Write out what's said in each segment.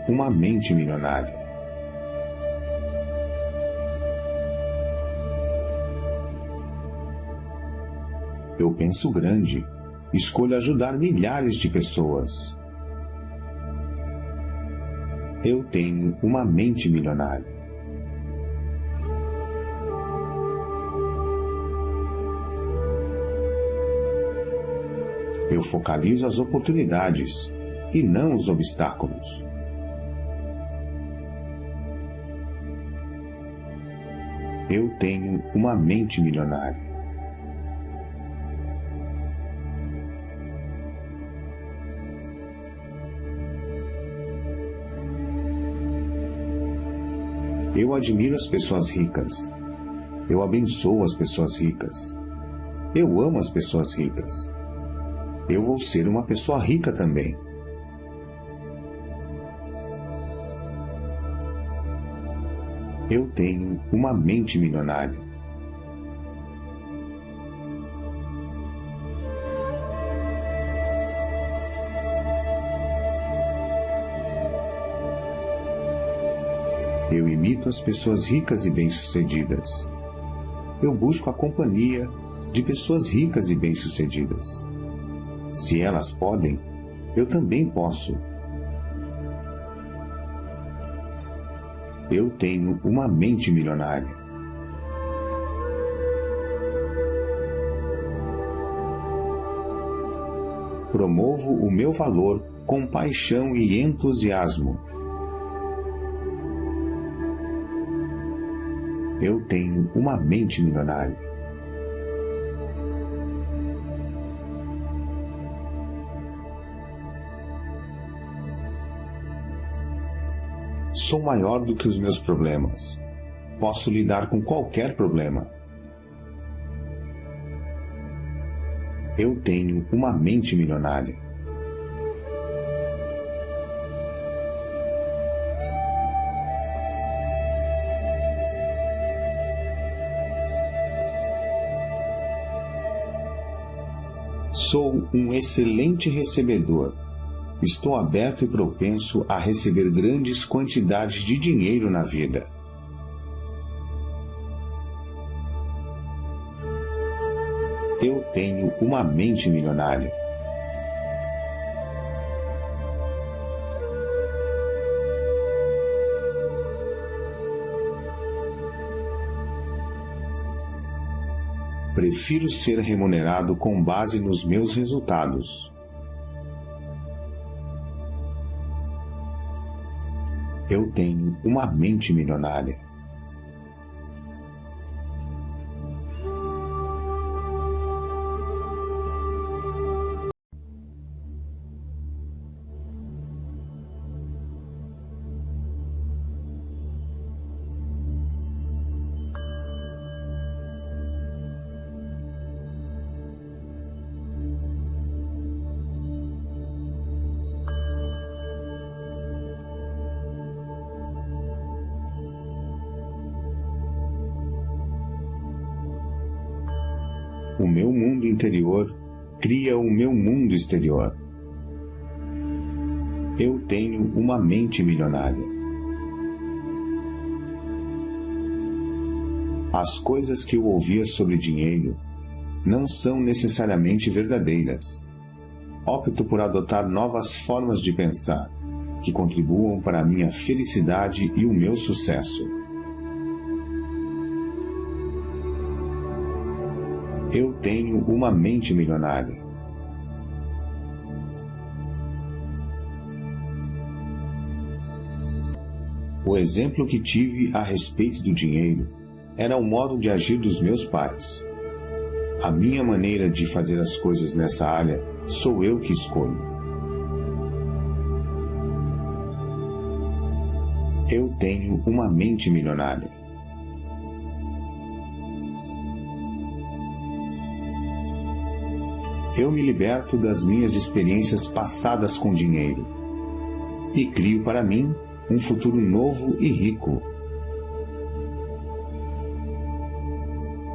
uma mente milionária. Eu penso grande, escolho ajudar milhares de pessoas. Eu tenho uma mente milionária. Eu focalizo as oportunidades e não os obstáculos. Eu tenho uma mente milionária. Eu admiro as pessoas ricas. Eu abençoo as pessoas ricas. Eu amo as pessoas ricas. Eu vou ser uma pessoa rica também. Eu tenho uma mente milionária. Eu imito as pessoas ricas e bem-sucedidas. Eu busco a companhia de pessoas ricas e bem-sucedidas. Se elas podem, eu também posso. Eu tenho uma mente milionária. Promovo o meu valor com paixão e entusiasmo. Eu tenho uma mente milionária. Sou maior do que os meus problemas. Posso lidar com qualquer problema. Eu tenho uma mente milionária. Sou um excelente recebedor. Estou aberto e propenso a receber grandes quantidades de dinheiro na vida. Eu tenho uma mente milionária. Prefiro ser remunerado com base nos meus resultados. Eu tenho uma mente milionária. O meu mundo interior cria o meu mundo exterior. Eu tenho uma mente milionária. As coisas que eu ouvia sobre dinheiro não são necessariamente verdadeiras. Opto por adotar novas formas de pensar, que contribuam para a minha felicidade e o meu sucesso. Eu tenho uma mente milionária. O exemplo que tive a respeito do dinheiro era o modo de agir dos meus pais. A minha maneira de fazer as coisas nessa área sou eu que escolho. Eu tenho uma mente milionária. Eu me liberto das minhas experiências passadas com dinheiro e crio para mim um futuro novo e rico.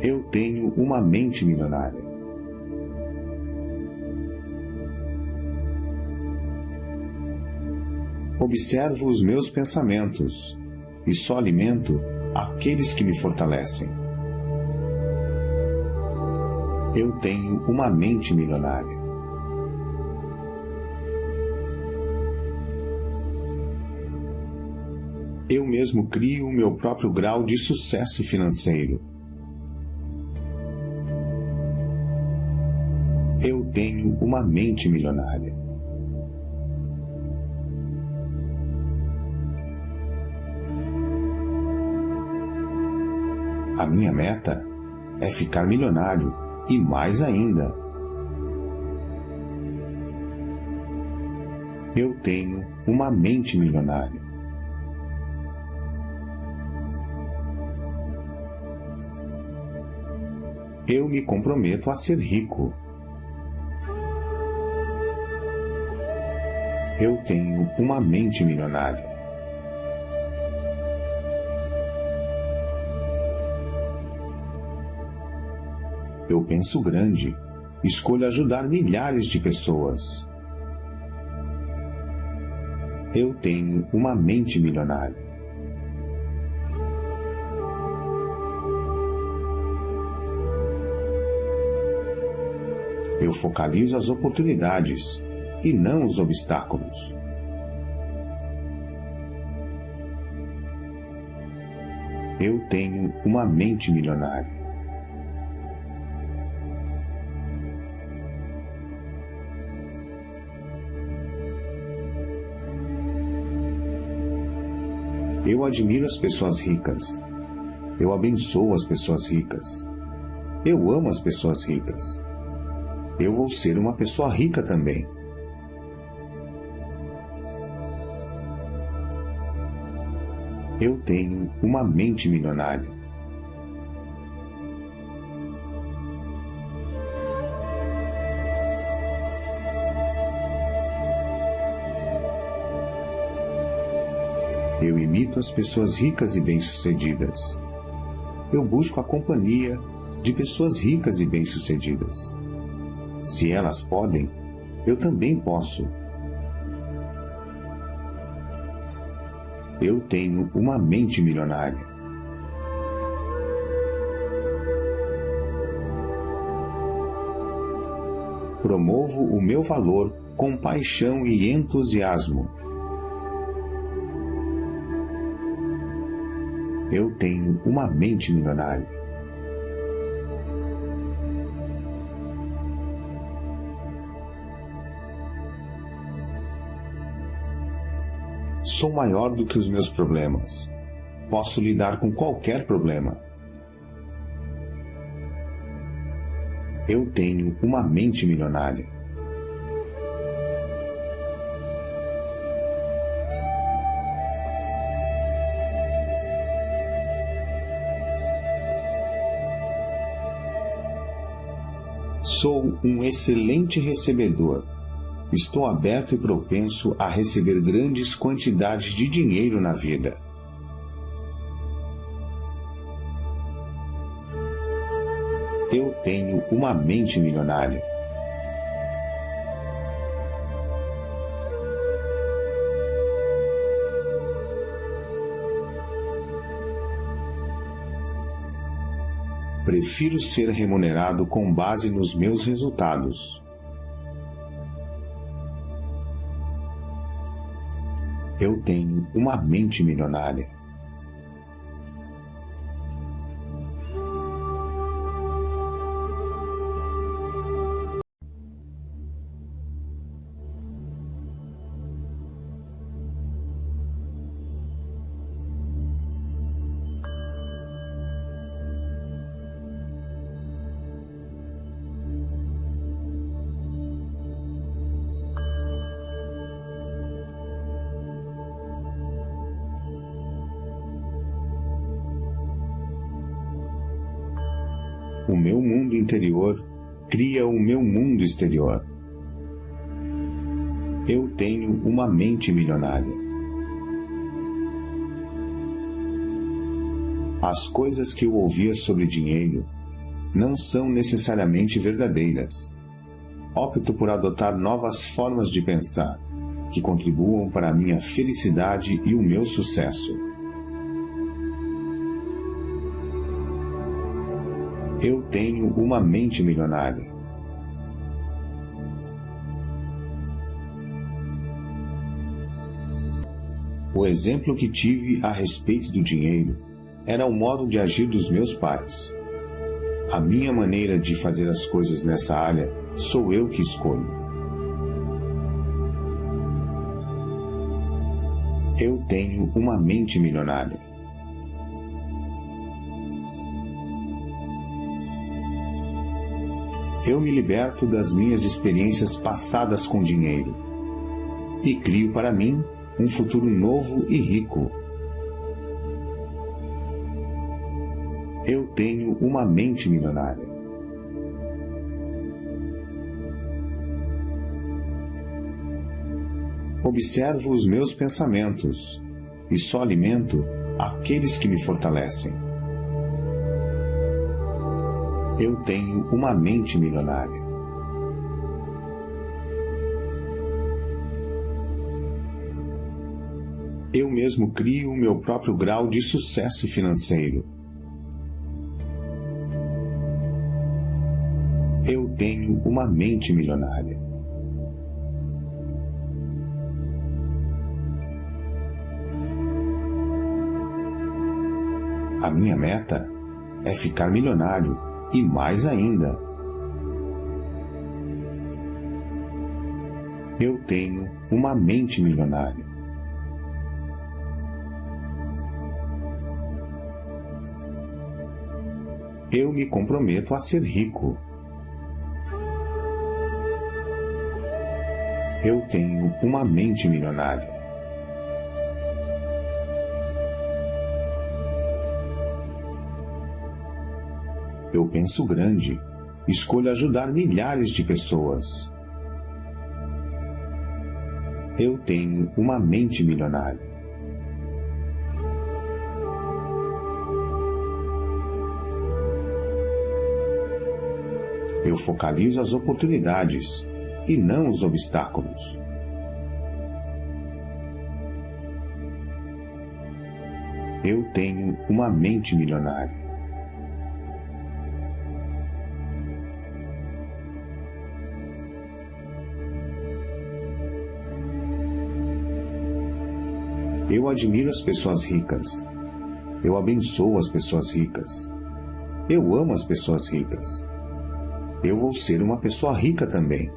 Eu tenho uma mente milionária. Observo os meus pensamentos e só alimento aqueles que me fortalecem. Eu tenho uma mente milionária. Eu mesmo crio o meu próprio grau de sucesso financeiro. Eu tenho uma mente milionária. A minha meta é ficar milionário e mais ainda. Eu tenho uma mente milionária. Eu me comprometo a ser rico. Eu tenho uma mente milionária. Eu penso grande, escolho ajudar milhares de pessoas. Eu tenho uma mente milionária. Eu focalizo as oportunidades e não os obstáculos. Eu tenho uma mente milionária. Eu admiro as pessoas ricas. Eu abençoo as pessoas ricas. Eu amo as pessoas ricas. Eu vou ser uma pessoa rica também. Eu tenho uma mente milionária. Eu imito as pessoas ricas e bem-sucedidas. Eu busco a companhia de pessoas ricas e bem-sucedidas. Se elas podem, eu também posso. Eu tenho uma mente milionária. Promovo o meu valor com paixão e entusiasmo. Eu tenho uma mente milionária. Sou maior do que os meus problemas. Posso lidar com qualquer problema. Eu tenho uma mente milionária. Sou um excelente recebedor. Estou aberto e propenso a receber grandes quantidades de dinheiro na vida. Eu tenho uma mente milionária. Prefiro ser remunerado com base nos meus resultados. Eu tenho uma mente milionária. O meu mundo interior cria o meu mundo exterior. Eu tenho uma mente milionária. As coisas que eu ouvia sobre dinheiro não são necessariamente verdadeiras. Opto por adotar novas formas de pensar, que contribuam para a minha felicidade e o meu sucesso. Eu tenho uma mente milionária. O exemplo que tive a respeito do dinheiro era o modo de agir dos meus pais. A minha maneira de fazer as coisas nessa área sou eu que escolho. Eu tenho uma mente milionária. Eu me liberto das minhas experiências passadas com dinheiro e crio para mim um futuro novo e rico. Eu tenho uma mente milionária. Observo os meus pensamentos e só alimento aqueles que me fortalecem. Eu tenho uma mente milionária. Eu mesmo crio o meu próprio grau de sucesso financeiro. Eu tenho uma mente milionária. A minha meta é ficar milionário e mais ainda. Eu tenho uma mente milionária. Eu me comprometo a ser rico. Eu tenho uma mente milionária. Eu penso grande, escolho ajudar milhares de pessoas. Eu tenho uma mente milionária. Eu focalizo as oportunidades e não os obstáculos. Eu tenho uma mente milionária. Eu admiro as pessoas ricas. Eu abençoo as pessoas ricas. Eu amo as pessoas ricas. Eu vou ser uma pessoa rica também.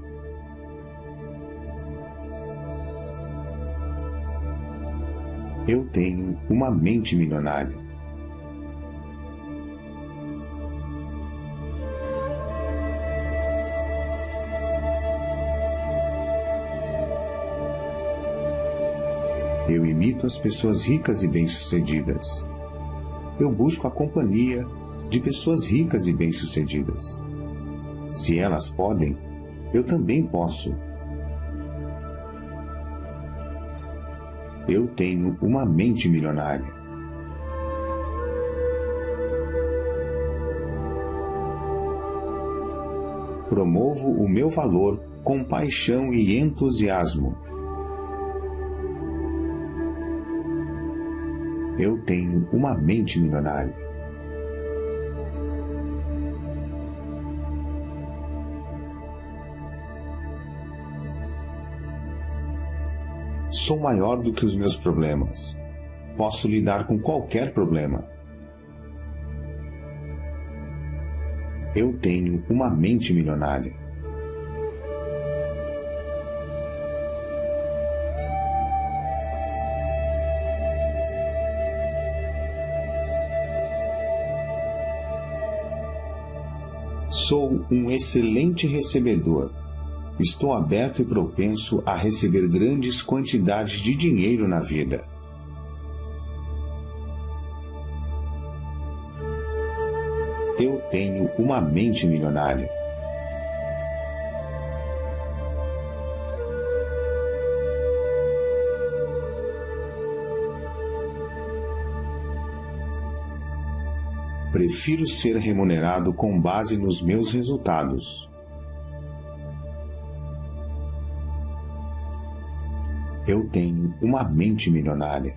Eu tenho uma mente milionária. Eu imito as pessoas ricas e bem-sucedidas. Eu busco a companhia de pessoas ricas e bem-sucedidas. Se elas podem, eu também posso. Eu tenho uma mente milionária. Promovo o meu valor com paixão e entusiasmo. Eu tenho uma mente milionária. Sou maior do que os meus problemas. Posso lidar com qualquer problema. Eu tenho uma mente milionária. Sou um excelente recebedor. Estou aberto e propenso a receber grandes quantidades de dinheiro na vida. Eu tenho uma mente milionária. Prefiro ser remunerado com base nos meus resultados. Eu tenho uma mente milionária.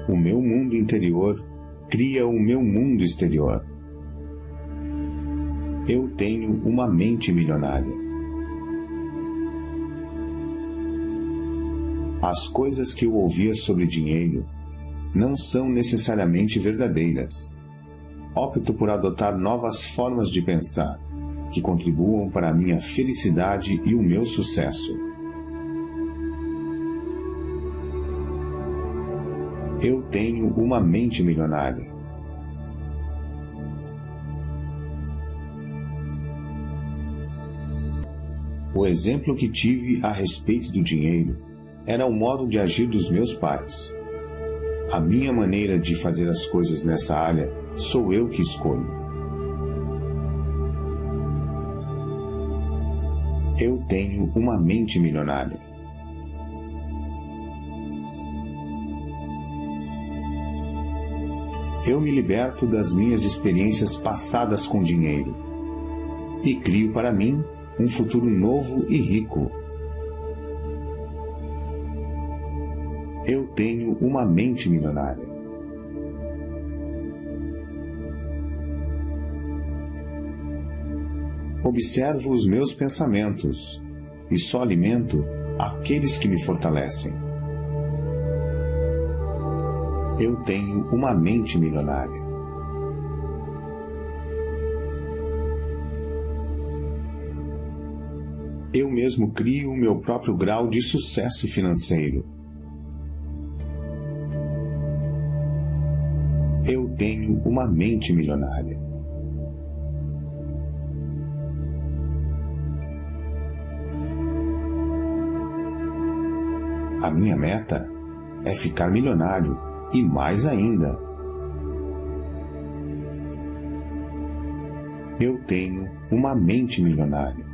O meu mundo interior cria o meu mundo exterior. Eu tenho uma mente milionária. As coisas que eu ouvia sobre dinheiro não são necessariamente verdadeiras. Opto por adotar novas formas de pensar que contribuam para a minha felicidade e o meu sucesso. Eu tenho uma mente milionária. O exemplo que tive a respeito do dinheiro era o modo de agir dos meus pais. A minha maneira de fazer as coisas nessa área sou eu que escolho. Eu tenho uma mente milionária. Eu me liberto das minhas experiências passadas com dinheiro e crio para mim um futuro novo e rico. Eu tenho uma mente milionária. Observo os meus pensamentos e só alimento aqueles que me fortalecem. Eu tenho uma mente milionária. Eu mesmo crio o meu próprio grau de sucesso financeiro. Eu tenho uma mente milionária. A minha meta é ficar milionário e mais ainda. Eu tenho uma mente milionária.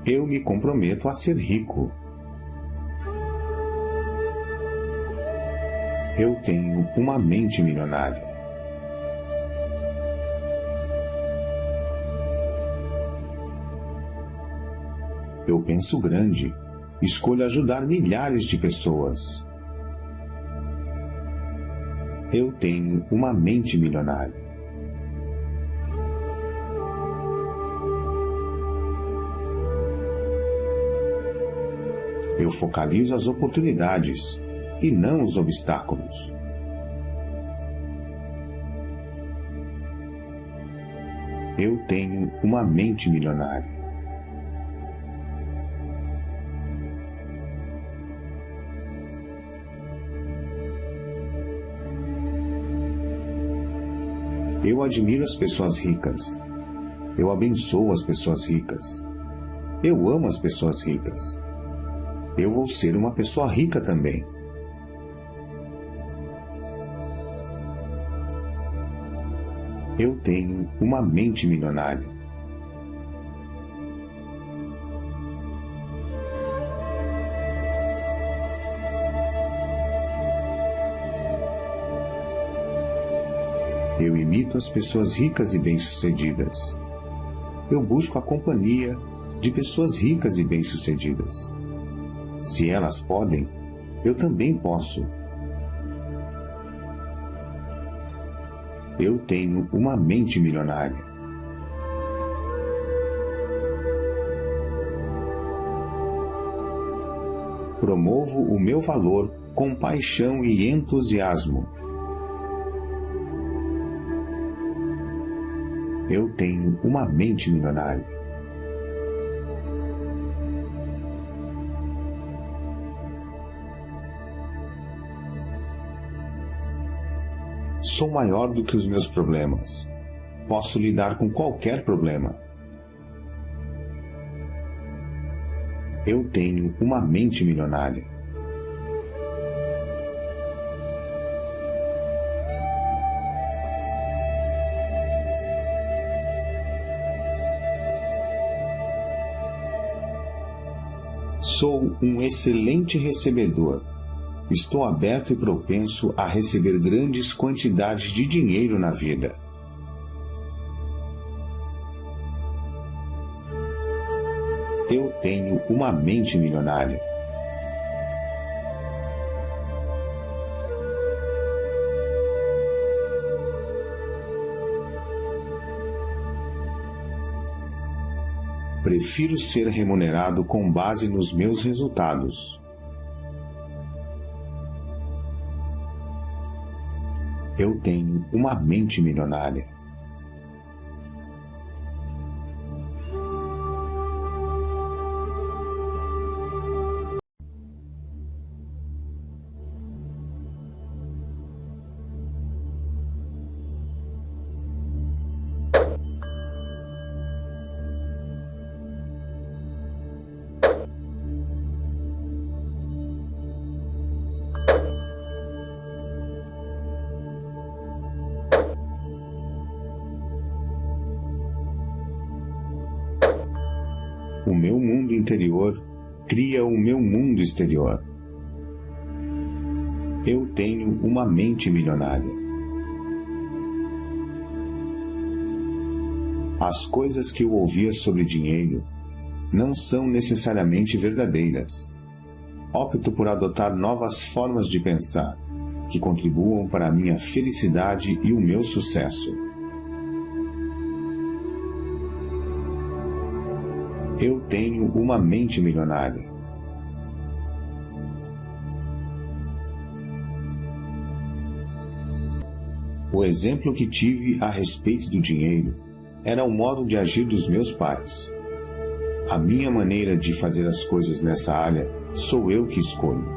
Eu me comprometo a ser rico. Eu tenho uma mente milionária. Eu penso grande, escolho ajudar milhares de pessoas. Eu tenho uma mente milionária. Eu focalizo as oportunidades e não os obstáculos. Eu tenho uma mente milionária. Eu admiro as pessoas ricas. Eu abençoo as pessoas ricas. Eu amo as pessoas ricas. Eu vou ser uma pessoa rica também. Eu tenho uma mente milionária. Eu imito as pessoas ricas e bem-sucedidas. Eu busco a companhia de pessoas ricas e bem-sucedidas. Se elas podem, eu também posso. Eu tenho uma mente milionária. Promovo o meu valor com paixão e entusiasmo. Eu tenho uma mente milionária. Sou maior do que os meus problemas. Posso lidar com qualquer problema. Eu tenho uma mente milionária. Sou um excelente recebedor. Estou aberto e propenso a receber grandes quantidades de dinheiro na vida. Eu tenho uma mente milionária. Prefiro ser remunerado com base nos meus resultados. Eu tenho uma mente milionária. O meu mundo interior cria o meu mundo exterior. Eu tenho uma mente milionária. As coisas que eu ouvia sobre dinheiro não são necessariamente verdadeiras. Opto por adotar novas formas de pensar que contribuam para a minha felicidade e o meu sucesso. Eu tenho uma mente milionária. O exemplo que tive a respeito do dinheiro era o modo de agir dos meus pais. A minha maneira de fazer as coisas nessa área sou eu que escolho.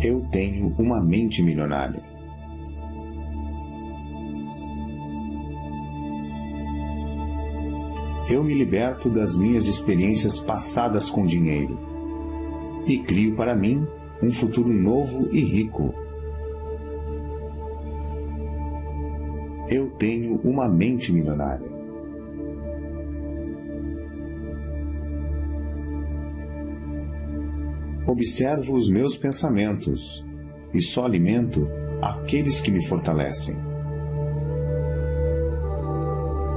Eu tenho uma mente milionária. Eu me liberto das minhas experiências passadas com dinheiro e crio para mim um futuro novo e rico. Eu tenho uma mente milionária. Observo os meus pensamentos e só alimento aqueles que me fortalecem.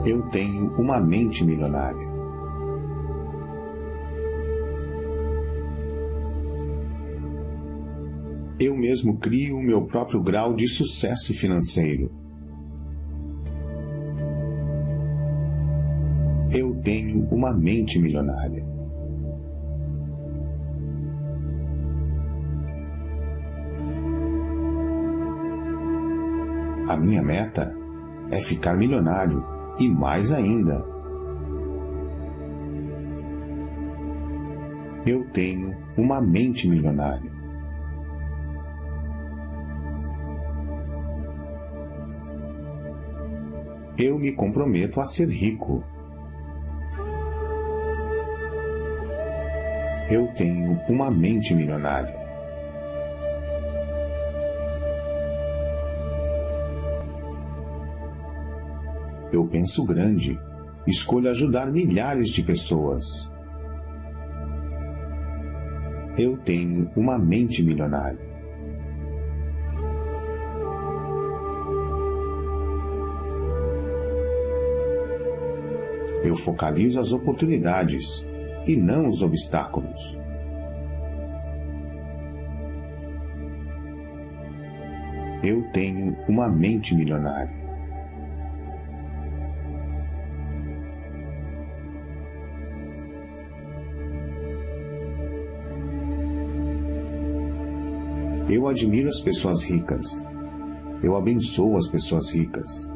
Eu tenho uma mente milionária. Eu mesmo crio o meu próprio grau de sucesso financeiro. Eu tenho uma mente milionária. A minha meta é ficar milionário. E mais ainda, eu tenho uma mente milionária. Eu me comprometo a ser rico. Eu tenho uma mente milionária. Eu penso grande, escolho ajudar milhares de pessoas. Eu tenho uma mente milionária. Eu focalizo as oportunidades e não os obstáculos. Eu tenho uma mente milionária. Eu admiro as pessoas ricas. Eu abençoo as pessoas ricas.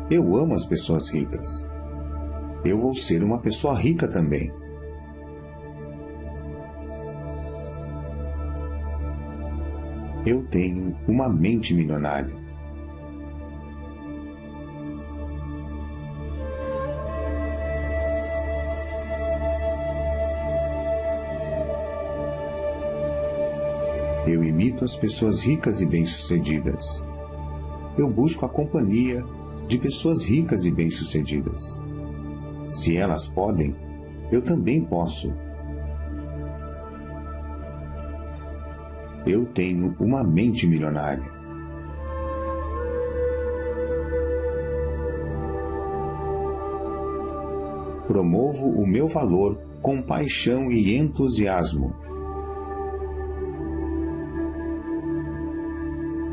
Eu amo as pessoas ricas. Eu vou ser uma pessoa rica também. Eu tenho uma mente milionária. Eu imito as pessoas ricas e bem-sucedidas. Eu busco a companhia de pessoas ricas e bem-sucedidas. Se elas podem, eu também posso. Eu tenho uma mente milionária. Promovo o meu valor com paixão e entusiasmo.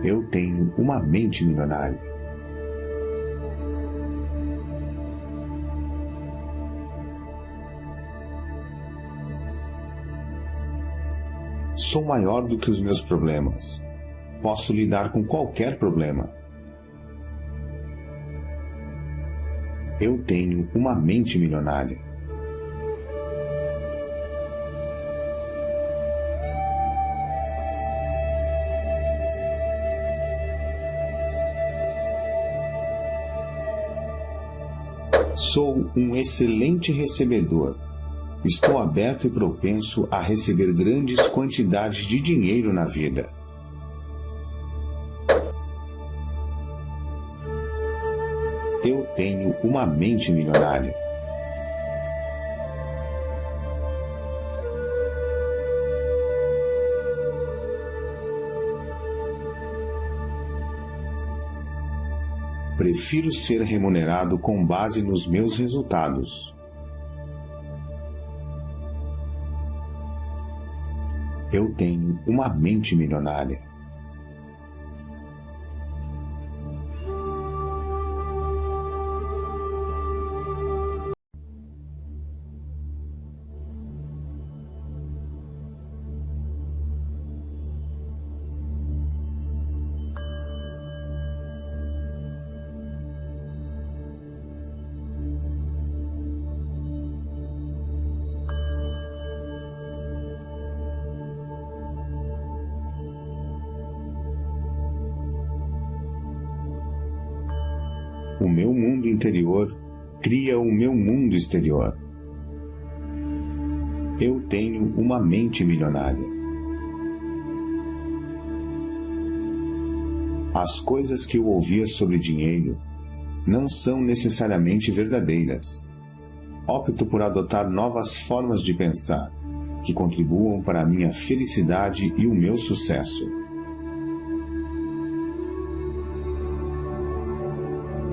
Eu tenho uma mente milionária. Sou maior do que os meus problemas. Posso lidar com qualquer problema. Eu tenho uma mente milionária. Sou um excelente recebedor. Estou aberto e propenso a receber grandes quantidades de dinheiro na vida. Eu tenho uma mente milionária. Prefiro ser remunerado com base nos meus resultados. Eu tenho uma mente milionária. O meu mundo interior cria o meu mundo exterior. Eu tenho uma mente milionária. As coisas que eu ouvia sobre dinheiro não são necessariamente verdadeiras. Opto por adotar novas formas de pensar, que contribuam para a minha felicidade e o meu sucesso.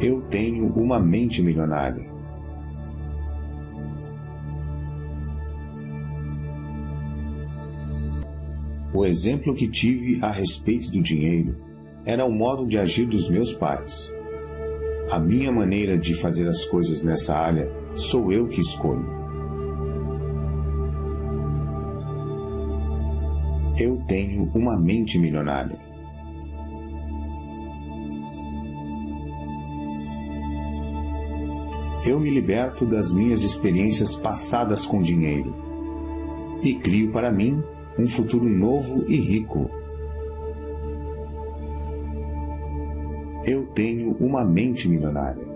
Eu tenho uma mente milionária. O exemplo que tive a respeito do dinheiro era o modo de agir dos meus pais. A minha maneira de fazer as coisas nessa área sou eu que escolho. Eu tenho uma mente milionária. Eu me liberto das minhas experiências passadas com dinheiro e crio para mim um futuro novo e rico. Eu tenho uma mente milionária.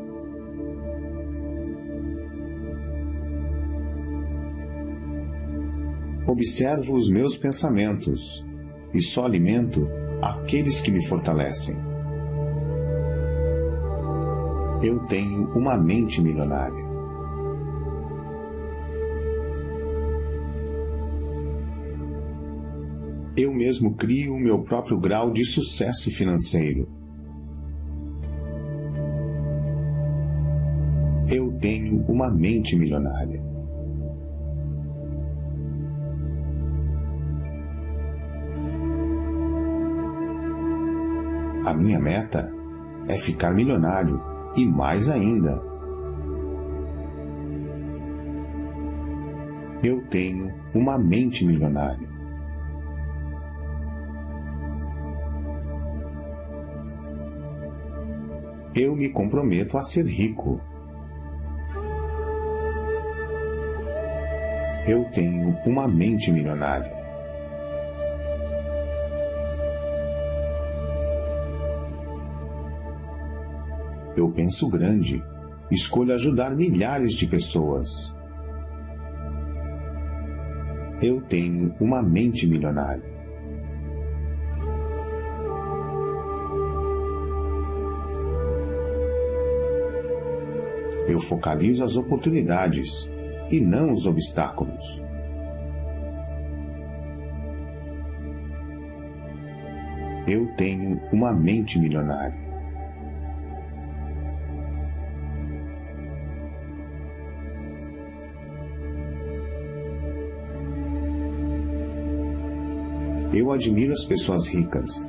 Observo os meus pensamentos e só alimento aqueles que me fortalecem. Eu tenho uma mente milionária. Eu mesmo crio o meu próprio grau de sucesso financeiro. Eu tenho uma mente milionária. A minha meta é ficar milionário e mais ainda. Eu tenho uma mente milionária. Eu me comprometo a ser rico. Eu tenho uma mente milionária. Eu penso grande. Escolho ajudar milhares de pessoas. Eu tenho uma mente milionária. Eu focalizo as oportunidades e não os obstáculos. Eu tenho uma mente milionária. Eu admiro as pessoas ricas.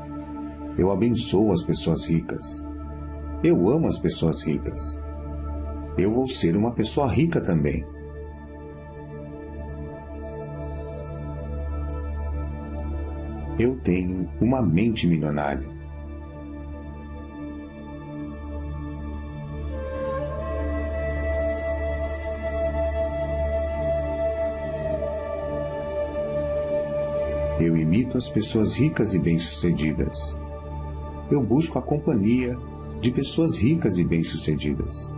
Eu abençoo as pessoas ricas. Eu amo as pessoas ricas. Eu vou ser uma pessoa rica também. Eu tenho uma mente milionária. Eu imito as pessoas ricas e bem-sucedidas. Eu busco a companhia de pessoas ricas e bem-sucedidas.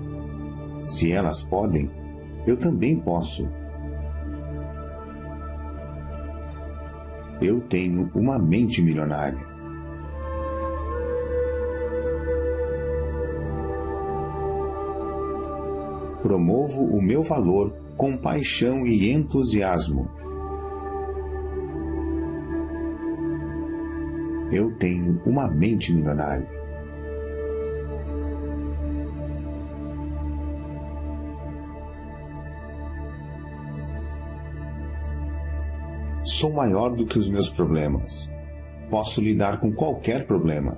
Se elas podem, eu também posso. Eu tenho uma mente milionária. Promovo o meu valor com paixão e entusiasmo. Eu tenho uma mente milionária. Sou maior do que os meus problemas. Posso lidar com qualquer problema.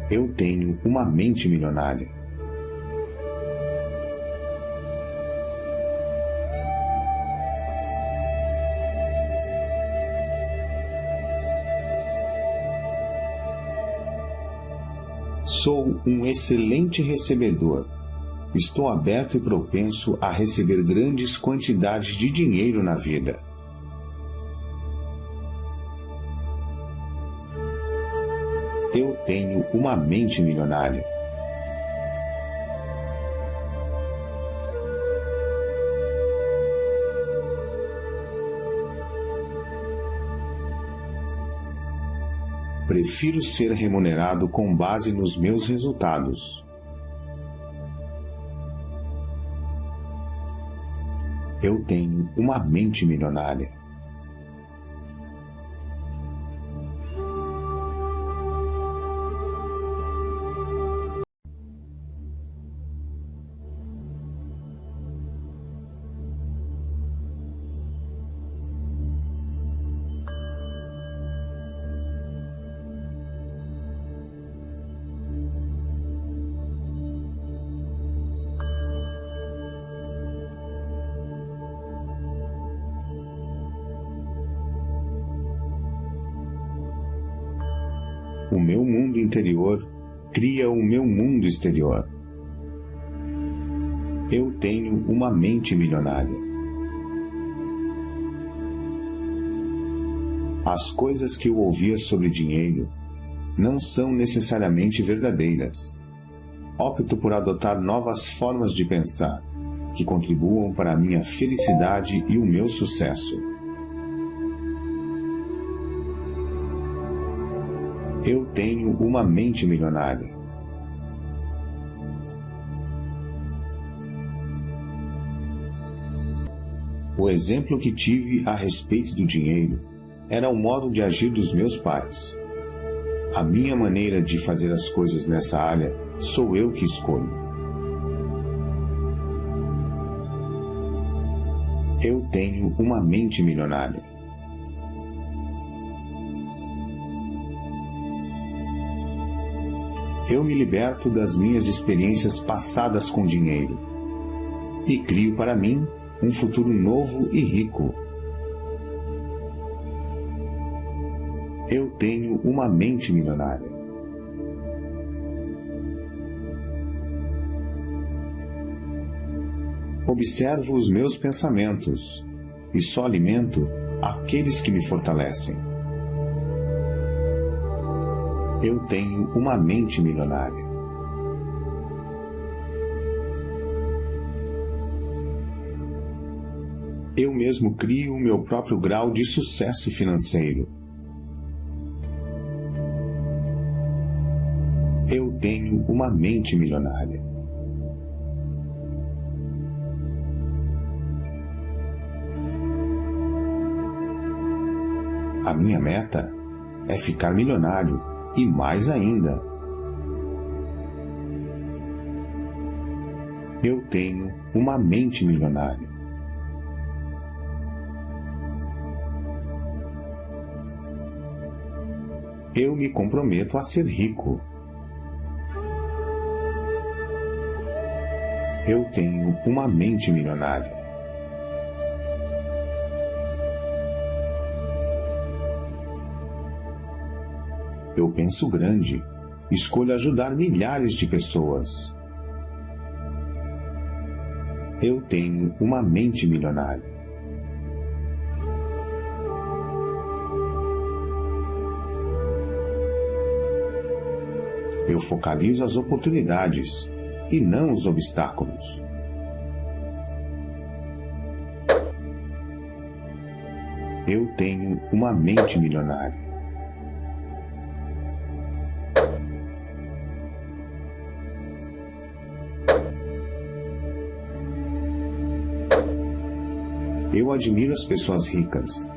Eu tenho uma mente milionária. Sou um excelente recebedor. Estou aberto e propenso a receber grandes quantidades de dinheiro na vida. Eu tenho uma mente milionária. Prefiro ser remunerado com base nos meus resultados. Eu tenho uma mente milionária. O meu mundo interior cria o meu mundo exterior. Eu tenho uma mente milionária. As coisas que eu ouvia sobre dinheiro não são necessariamente verdadeiras. Opto por adotar novas formas de pensar que contribuam para a minha felicidade e o meu sucesso. Eu tenho uma mente milionária. O exemplo que tive a respeito do dinheiro era o modo de agir dos meus pais. A minha maneira de fazer as coisas nessa área sou eu que escolho. Eu tenho uma mente milionária. Eu me liberto das minhas experiências passadas com dinheiro e crio para mim um futuro novo e rico. Eu tenho uma mente milionária. Observo os meus pensamentos e só alimento aqueles que me fortalecem. Eu tenho uma mente milionária. Eu mesmo crio o meu próprio grau de sucesso financeiro. Eu tenho uma mente milionária. A minha meta é ficar milionário e mais ainda. Eu tenho uma mente milionária. Eu me comprometo a ser rico. Eu tenho uma mente milionária. Eu penso grande. Escolho ajudar milhares de pessoas. Eu tenho uma mente milionária. Eu focalizo as oportunidades e não os obstáculos. Eu tenho uma mente milionária. Eu admiro as pessoas ricas.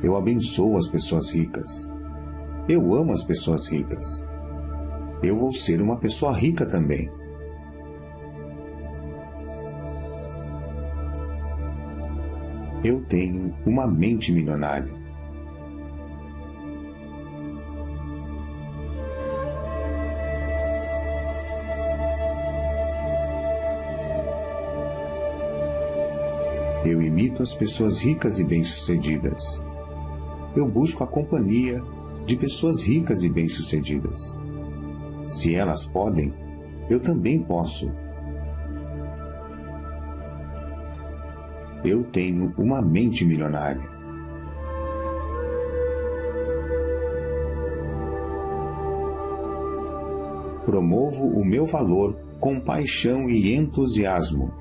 Eu abençoo as pessoas ricas. Eu amo as pessoas ricas. Eu vou ser uma pessoa rica também. Eu tenho uma mente milionária. Eu imito as pessoas ricas e bem-sucedidas. Eu busco a companhia de pessoas ricas e bem-sucedidas. Se elas podem, eu também posso. Eu tenho uma mente milionária. Promovo o meu valor com paixão e entusiasmo.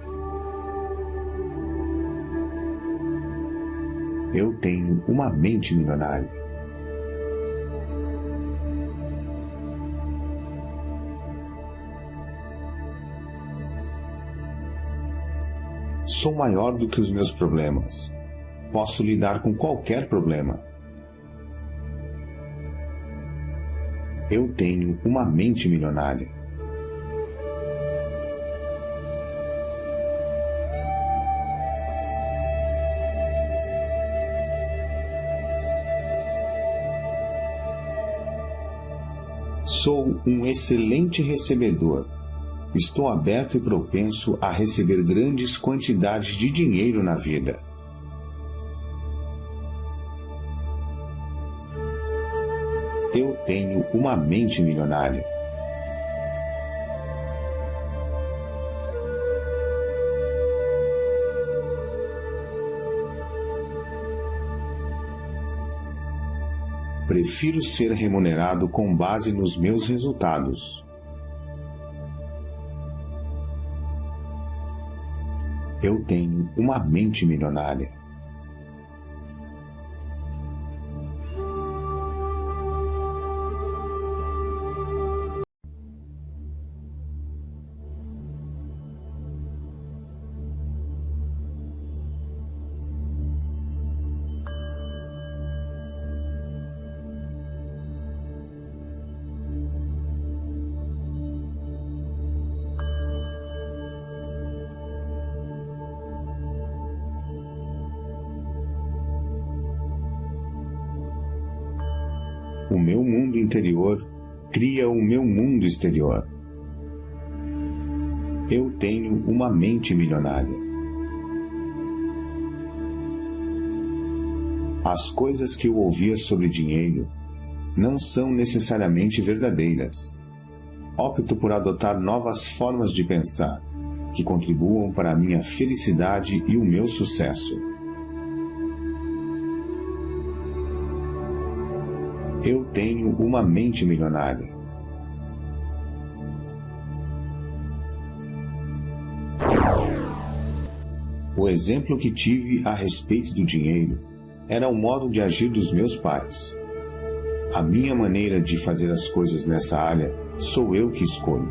Eu tenho uma mente milionária. Sou maior do que os meus problemas. Posso lidar com qualquer problema. Eu tenho uma mente milionária. Sou um excelente recebedor. Estou aberto e propenso a receber grandes quantidades de dinheiro na vida. Eu tenho uma mente milionária. Prefiro ser remunerado com base nos meus resultados. Eu tenho uma mente milionária. O meu mundo interior cria o meu mundo exterior. Eu tenho uma mente milionária. As coisas que eu ouvia sobre dinheiro não são necessariamente verdadeiras. Opto por adotar novas formas de pensar que contribuam para a minha felicidade e o meu sucesso. Eu tenho uma mente milionária. O exemplo que tive a respeito do dinheiro era o modo de agir dos meus pais. A minha maneira de fazer as coisas nessa área sou eu que escolho.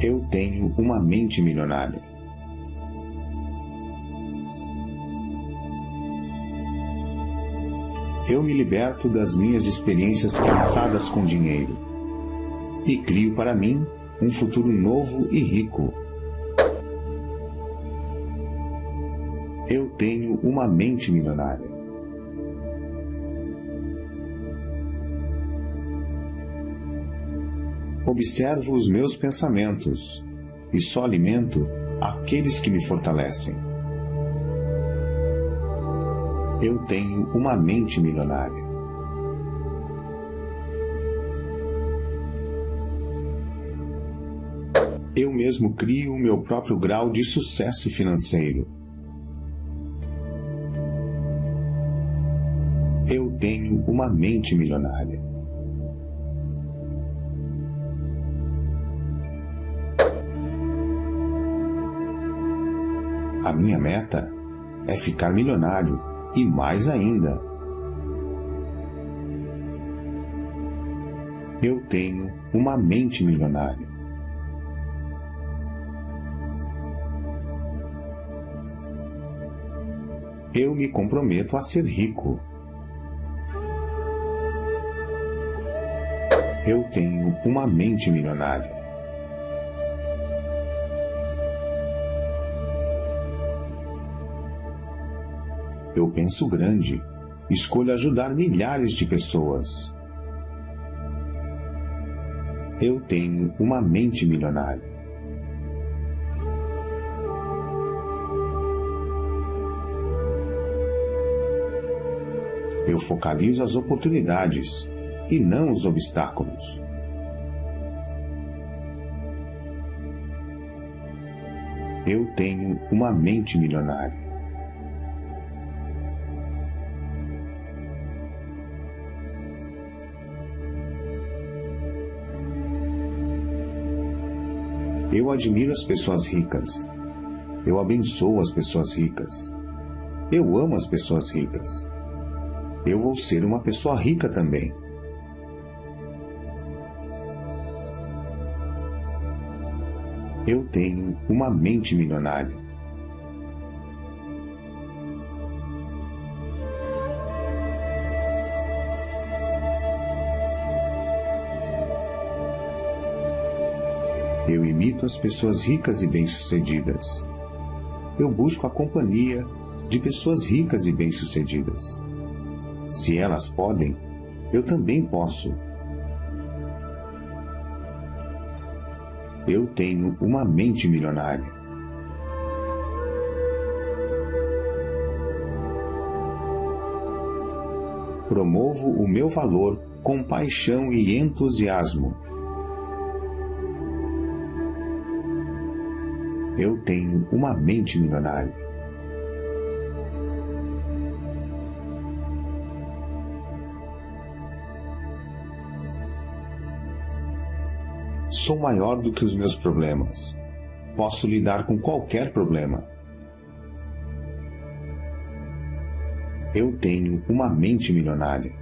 Eu tenho uma mente milionária. Eu me liberto das minhas experiências passadas com dinheiro e crio para mim um futuro novo e rico. Eu tenho uma mente milionária. Observo os meus pensamentos e só alimento aqueles que me fortalecem. Eu tenho uma mente milionária. Eu mesmo crio o meu próprio grau de sucesso financeiro. Eu tenho uma mente milionária. A minha meta é ficar milionário e mais ainda. Eu tenho uma mente milionária. Eu me comprometo a ser rico. Eu tenho uma mente milionária. Eu penso grande, escolho ajudar milhares de pessoas. Eu tenho uma mente milionária. Eu focalizo as oportunidades e não os obstáculos. Eu tenho uma mente milionária. Eu admiro as pessoas ricas. Eu abençoo as pessoas ricas. Eu amo as pessoas ricas. Eu vou ser uma pessoa rica também. Eu tenho uma mente milionária. Eu imito as pessoas ricas e bem-sucedidas. Eu busco a companhia de pessoas ricas e bem-sucedidas. Se elas podem, eu também posso. Eu tenho uma mente milionária. Promovo o meu valor com paixão e entusiasmo. Eu tenho uma mente milionária. Sou maior do que os meus problemas. Posso lidar com qualquer problema. Eu tenho uma mente milionária.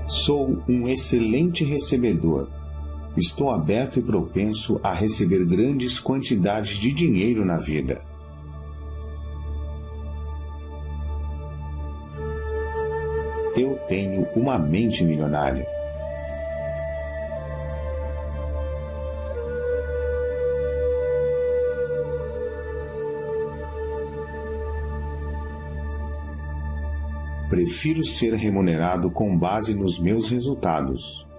Sou um excelente recebedor. Estou aberto e propenso a receber grandes quantidades de dinheiro na vida. Eu tenho uma mente milionária. Prefiro ser remunerado com base nos meus resultados.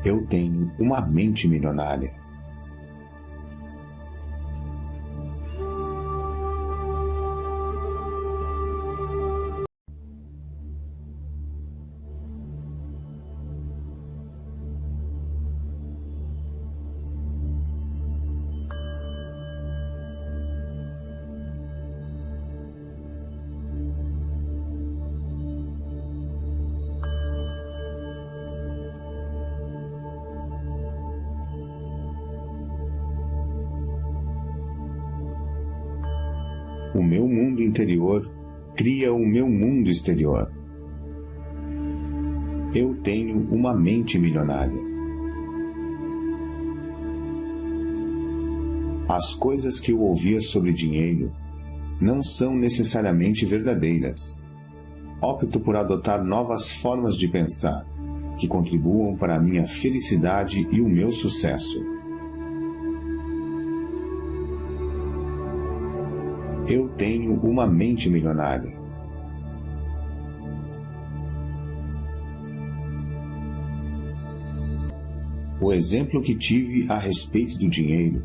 Eu tenho uma mente milionária. O meu mundo interior cria o meu mundo exterior. Eu tenho uma mente milionária. As coisas que eu ouvia sobre dinheiro não são necessariamente verdadeiras. Opto por adotar novas formas de pensar que contribuam para a minha felicidade e o meu sucesso. Eu tenho uma mente milionária. O exemplo que tive a respeito do dinheiro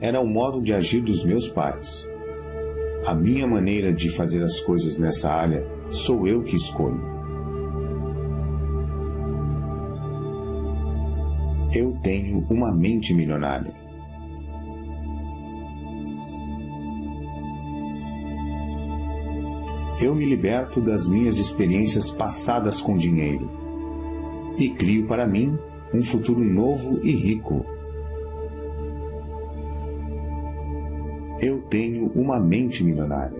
era o modo de agir dos meus pais. A minha maneira de fazer as coisas nessa área sou eu que escolho. Eu tenho uma mente milionária. Eu me liberto das minhas experiências passadas com dinheiro e crio para mim um futuro novo e rico. Eu tenho uma mente milionária.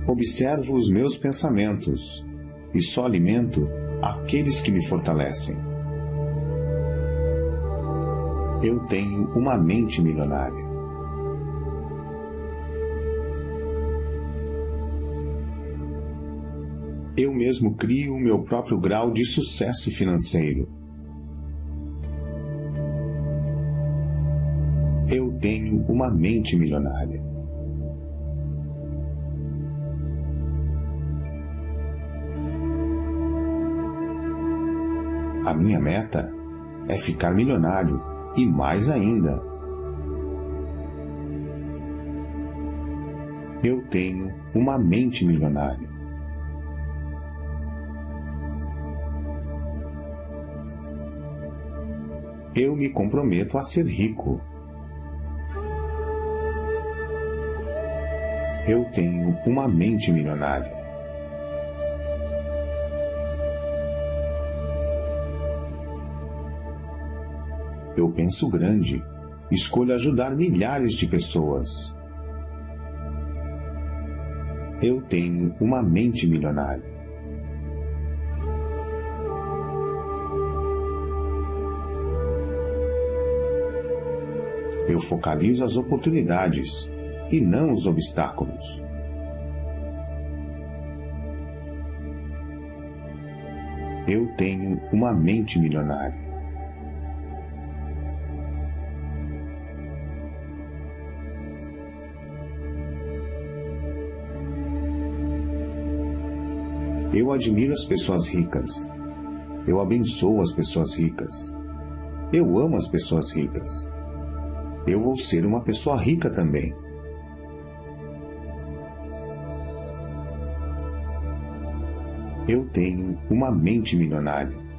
Observo os meus pensamentos e só alimento aqueles que me fortalecem. Eu tenho uma mente milionária. Eu mesmo crio o meu próprio grau de sucesso financeiro. Eu tenho uma mente milionária. A minha meta é ficar milionário e mais ainda. Eu tenho uma mente milionária. Eu me comprometo a ser rico. Eu tenho uma mente milionária. Eu penso grande, escolho ajudar milhares de pessoas. Eu tenho uma mente milionária. Eu focalizo as oportunidades e não os obstáculos. Eu tenho uma mente milionária. Eu admiro as pessoas ricas. Eu abençoo as pessoas ricas. Eu amo as pessoas ricas. Eu vou ser uma pessoa rica também. Eu tenho uma mente milionária.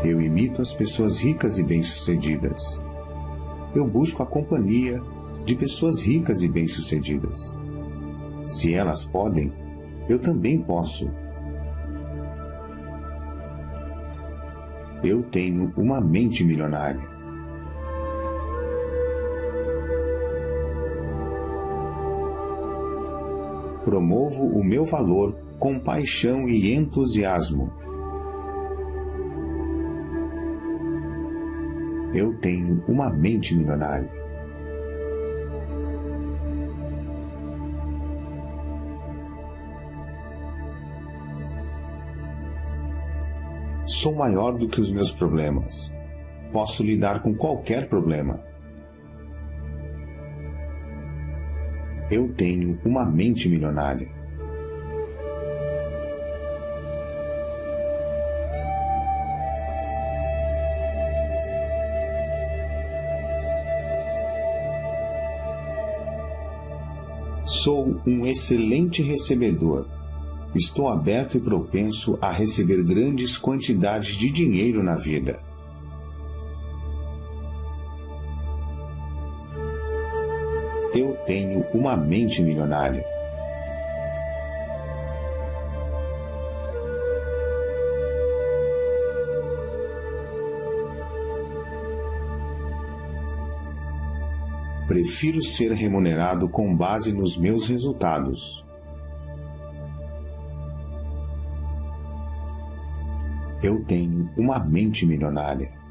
Eu imito as pessoas ricas e bem-sucedidas. Eu busco a companhia de pessoas ricas e bem-sucedidas. Se elas podem, eu também posso. Eu tenho uma mente milionária. Promovo o meu valor com paixão e entusiasmo. Eu tenho uma mente milionária. Sou maior do que os meus problemas. Posso lidar com qualquer problema. Eu tenho uma mente milionária. Sou um excelente recebedor. Estou aberto e propenso a receber grandes quantidades de dinheiro na vida. Eu tenho uma mente milionária. Prefiro ser remunerado com base nos meus resultados. Eu tenho uma mente milionária.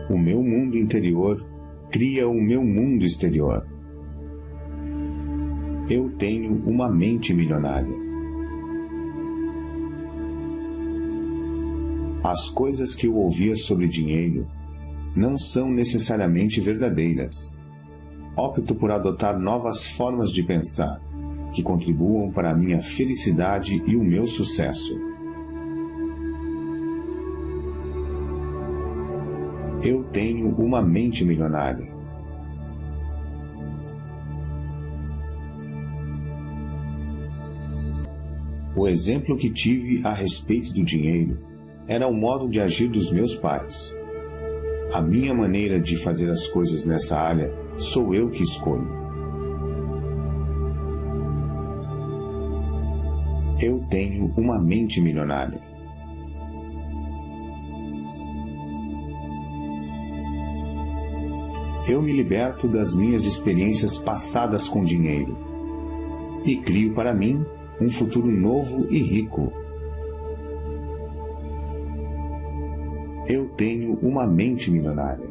O meu mundo interior cria o meu mundo exterior. Eu tenho uma mente milionária. As coisas que eu ouvia sobre dinheiro não são necessariamente verdadeiras. Opto por adotar novas formas de pensar que contribuam para a minha felicidade e o meu sucesso. Eu tenho uma mente milionária. O exemplo que tive a respeito do dinheiro era o modo de agir dos meus pais. A minha maneira de fazer as coisas nessa área sou eu que escolho. Eu tenho uma mente milionária. Eu me liberto das minhas experiências passadas com dinheiro e crio para mim um futuro novo e rico. Eu tenho uma mente milionária.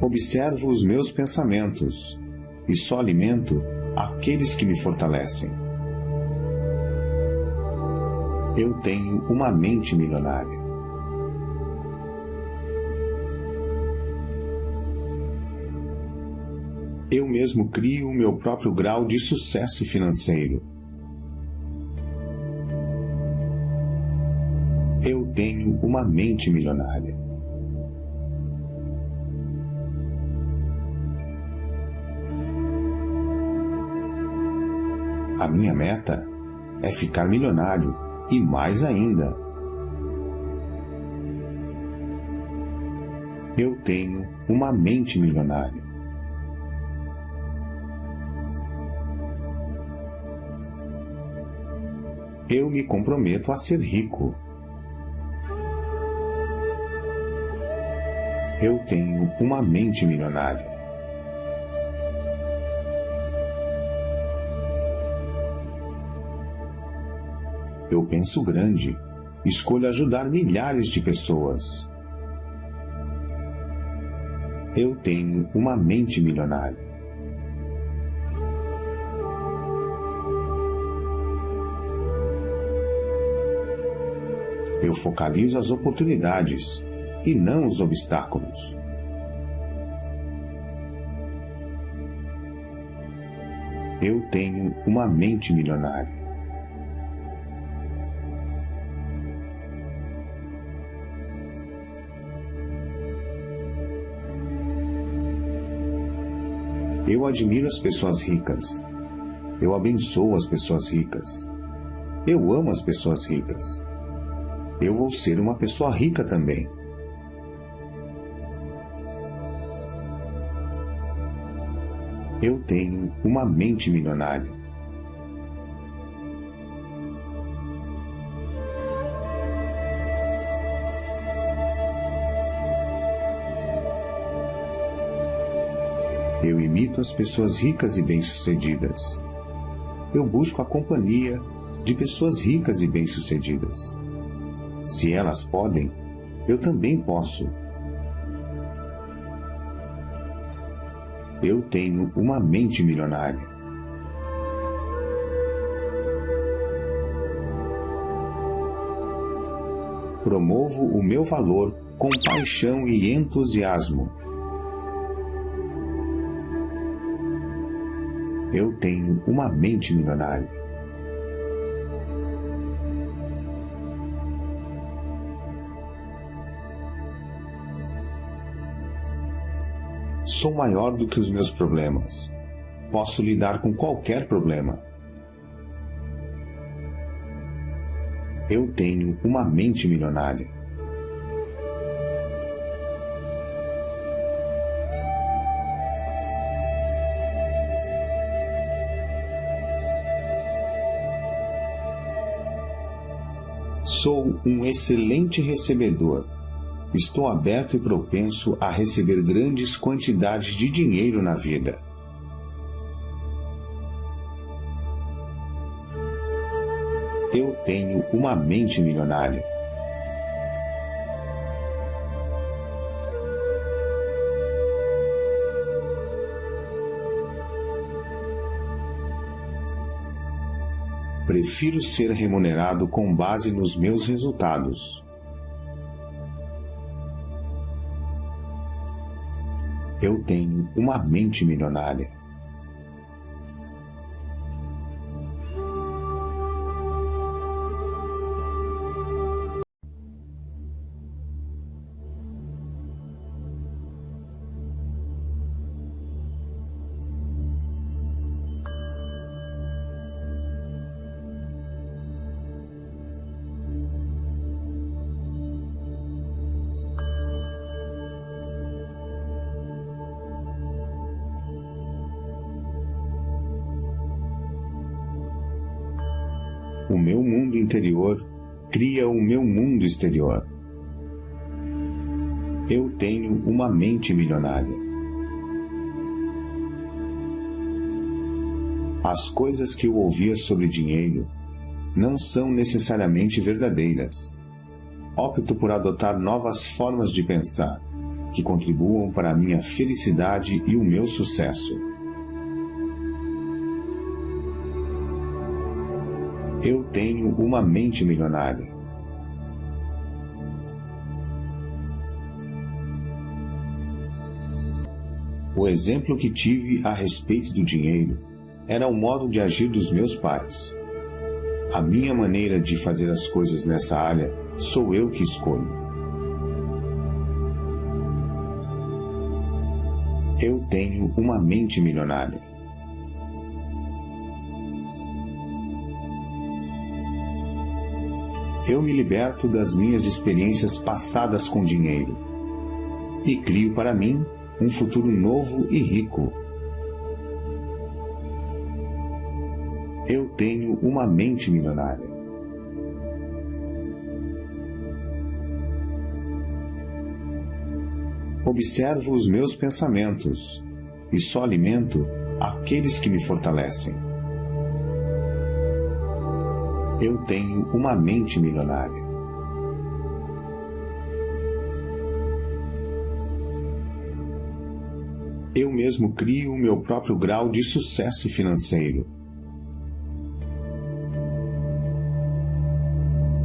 Observo os meus pensamentos e só alimento aqueles que me fortalecem. Eu tenho uma mente milionária. Eu mesmo crio o meu próprio grau de sucesso financeiro. Eu tenho uma mente milionária. A minha meta é ficar milionário e mais ainda. Eu tenho uma mente milionária. Eu me comprometo a ser rico. Eu tenho uma mente milionária. Eu penso grande, escolho ajudar milhares de pessoas. Eu tenho uma mente milionária. Eu focalizo as oportunidades e não os obstáculos. Eu tenho uma mente milionária. Eu admiro as pessoas ricas. Eu abençoo as pessoas ricas. Eu amo as pessoas ricas. Eu vou ser uma pessoa rica também. Eu tenho uma mente milionária. Eu imito as pessoas ricas e bem-sucedidas. Eu busco a companhia de pessoas ricas e bem-sucedidas. Se elas podem, eu também posso. Eu tenho uma mente milionária. promovo o meu valor com paixão e entusiasmo. Eu tenho uma mente milionária. Sou maior do que os meus problemas. Posso lidar com qualquer problema. Eu tenho uma mente milionária. Sou um excelente recebedor. Estou aberto e propenso a receber grandes quantidades de dinheiro na vida. Eu tenho uma mente milionária. Prefiro ser remunerado com base nos meus resultados. Eu tenho uma mente milionária. O meu mundo interior cria o meu mundo exterior. Eu tenho uma mente milionária. As coisas que eu ouvia sobre dinheiro não são necessariamente verdadeiras. Opto por adotar novas formas de pensar, que contribuam para a minha felicidade e o meu sucesso. Eu tenho uma mente milionária. O exemplo que tive a respeito do dinheiro era o modo de agir dos meus pais. A minha maneira de fazer as coisas nessa área sou eu que escolho. Eu tenho uma mente milionária. Eu me liberto das minhas experiências passadas com dinheiro e crio para mim um futuro novo e rico. Eu tenho uma mente milionária. Observo os meus pensamentos e só alimento aqueles que me fortalecem. Eu tenho uma mente milionária. Eu mesmo crio o meu próprio grau de sucesso financeiro.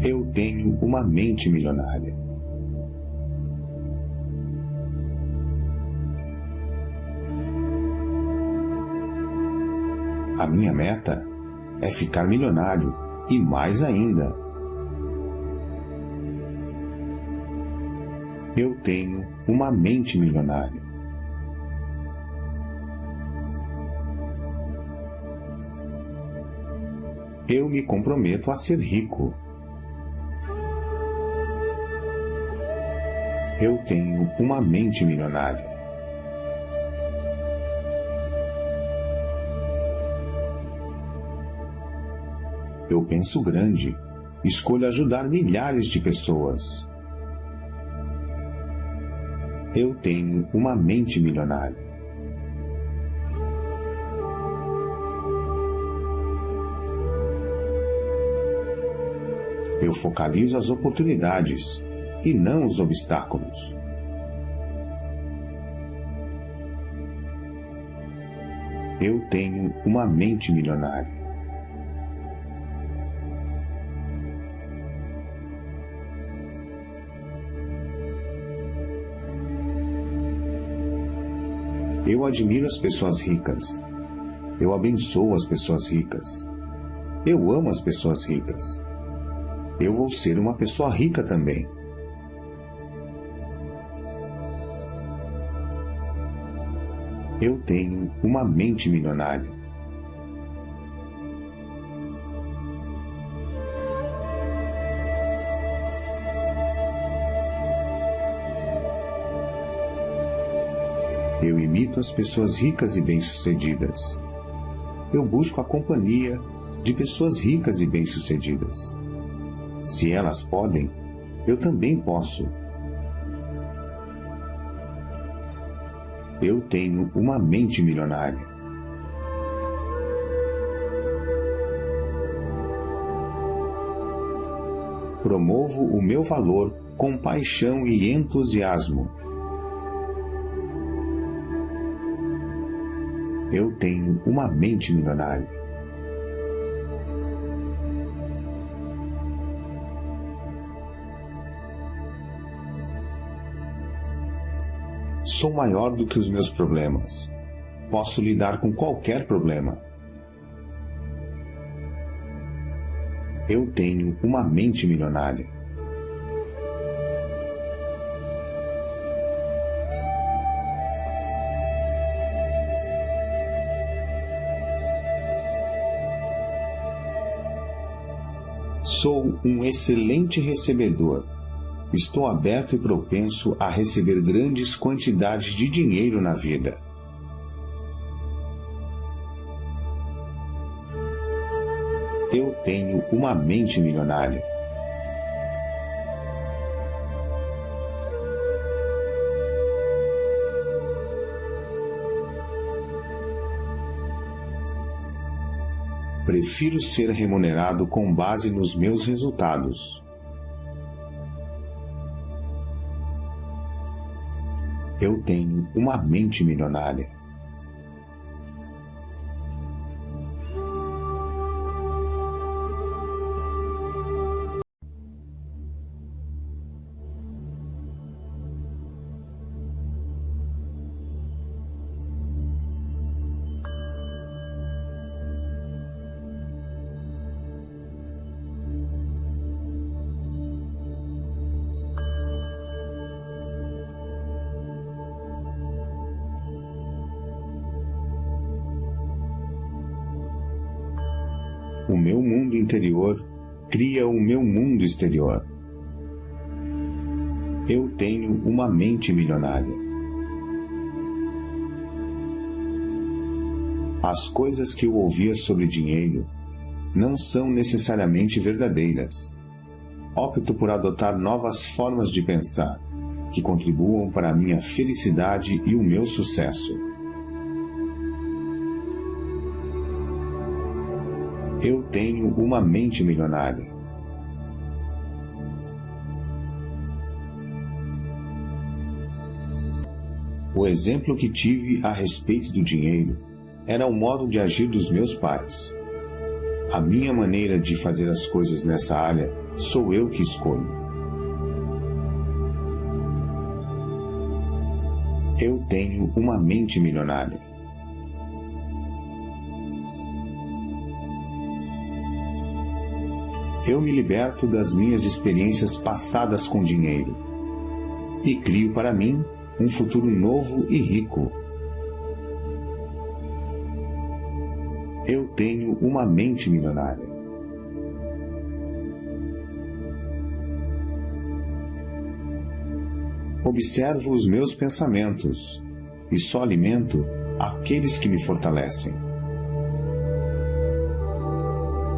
Eu tenho uma mente milionária. A minha meta é ficar milionário. E mais ainda, eu tenho uma mente milionária. Eu me comprometo a ser rico. Eu tenho uma mente milionária. Eu penso grande, escolho ajudar milhares de pessoas. Eu tenho uma mente milionária. Eu focalizo as oportunidades e não os obstáculos. Eu tenho uma mente milionária. Eu admiro as pessoas ricas. Eu abençoo as pessoas ricas. Eu amo as pessoas ricas. Eu vou ser uma pessoa rica também. Eu tenho uma mente milionária. Eu imito as pessoas ricas e bem-sucedidas. Eu busco a companhia de pessoas ricas e bem-sucedidas. Se elas podem, eu também posso. Eu tenho uma mente milionária. Promovo o meu valor com paixão e entusiasmo. Eu tenho uma mente milionária. Sou maior do que os meus problemas. Posso lidar com qualquer problema. Eu tenho uma mente milionária. Sou um excelente recebedor. Estou aberto e propenso a receber grandes quantidades de dinheiro na vida. Eu tenho uma mente milionária. Prefiro ser remunerado com base nos meus resultados. Eu tenho uma mente milionária. O meu mundo interior cria o meu mundo exterior. Eu tenho uma mente milionária. As coisas que eu ouvia sobre dinheiro não são necessariamente verdadeiras. Opto por adotar novas formas de pensar, que contribuam para a minha felicidade e o meu sucesso. Eu tenho uma mente milionária. O exemplo que tive a respeito do dinheiro era o modo de agir dos meus pais. A minha maneira de fazer as coisas nessa área sou eu que escolho. Eu tenho uma mente milionária. Eu me liberto das minhas experiências passadas com dinheiro e crio para mim um futuro novo e rico. Eu tenho uma mente milionária. Observo os meus pensamentos e só alimento aqueles que me fortalecem.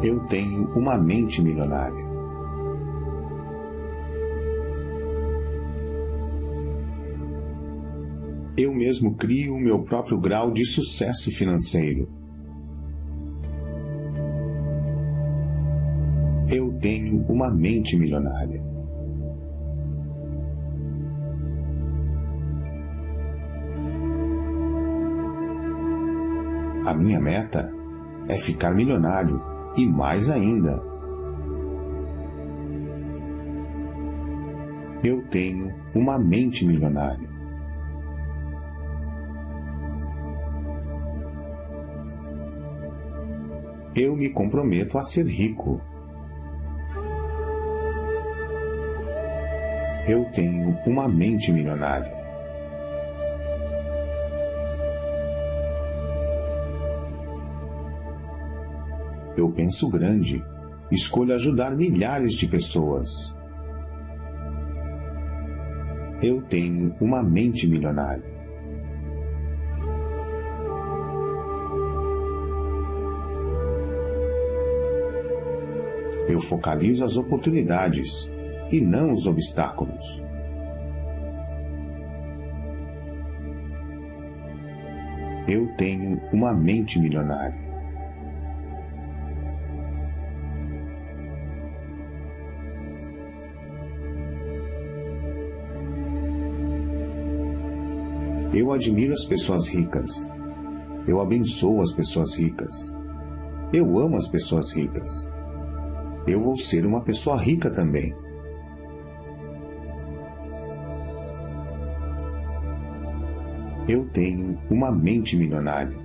Eu tenho uma mente milionária. Eu mesmo crio o meu próprio grau de sucesso financeiro. Eu tenho uma mente milionária. A minha meta é ficar milionário e mais ainda. Eu tenho uma mente milionária. Eu me comprometo a ser rico. Eu tenho uma mente milionária. Eu penso grande. Escolho ajudar milhares de pessoas. Eu tenho uma mente milionária. Eu focalizo as oportunidades e não os obstáculos. Eu tenho uma mente milionária. Eu admiro as pessoas ricas. Eu abençoo as pessoas ricas. Eu amo as pessoas ricas. Eu vou ser uma pessoa rica também. Eu tenho uma mente milionária.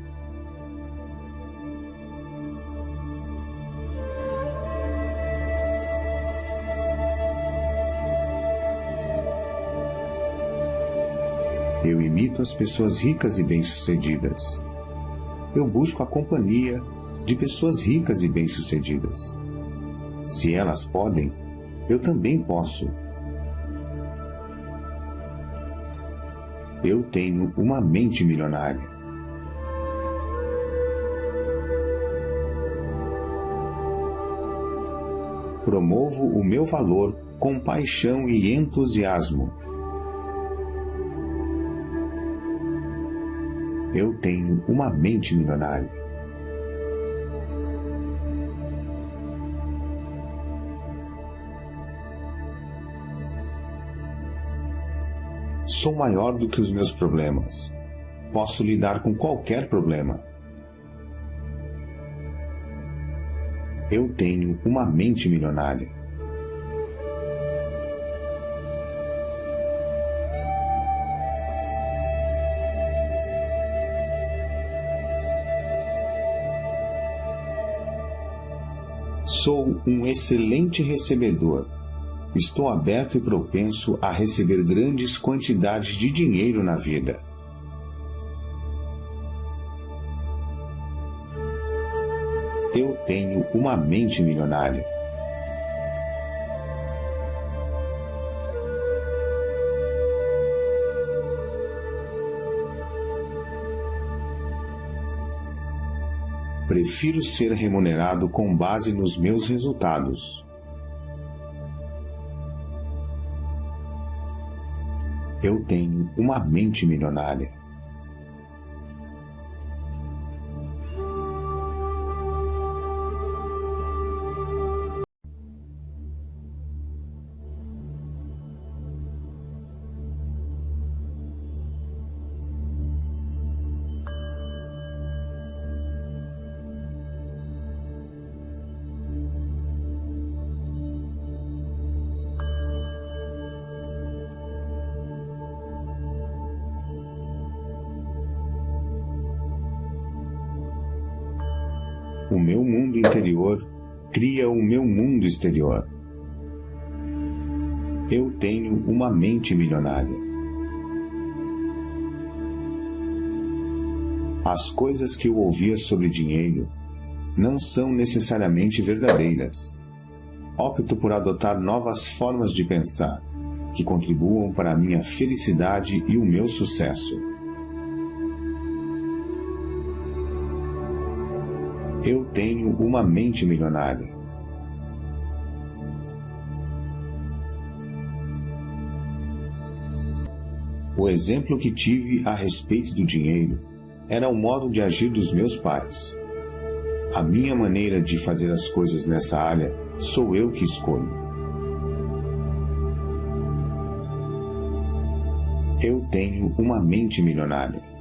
Eu imito as pessoas ricas e bem-sucedidas. Eu busco a companhia de pessoas ricas e bem-sucedidas. Se elas podem, eu também posso. Eu tenho uma mente milionária. Promovo o meu valor com paixão e entusiasmo. Eu tenho uma mente milionária. Sou maior do que os meus problemas. Posso lidar com qualquer problema. Eu tenho uma mente milionária. Sou um excelente recebedor. Estou aberto e propenso a receber grandes quantidades de dinheiro na vida. Eu tenho uma mente milionária. Prefiro ser remunerado com base nos meus resultados. Eu tenho uma mente milionária. O meu mundo interior cria o meu mundo exterior. Eu tenho uma mente milionária. As coisas que eu ouvia sobre dinheiro não são necessariamente verdadeiras. Opto por adotar novas formas de pensar que contribuam para a minha felicidade e o meu sucesso. Eu tenho uma mente milionária. O exemplo que tive a respeito do dinheiro era o modo de agir dos meus pais. A minha maneira de fazer as coisas nessa área sou eu que escolho. Eu tenho uma mente milionária.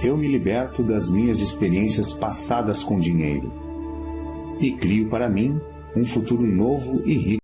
Eu me liberto das minhas experiências passadas com dinheiro e crio para mim um futuro novo e rico.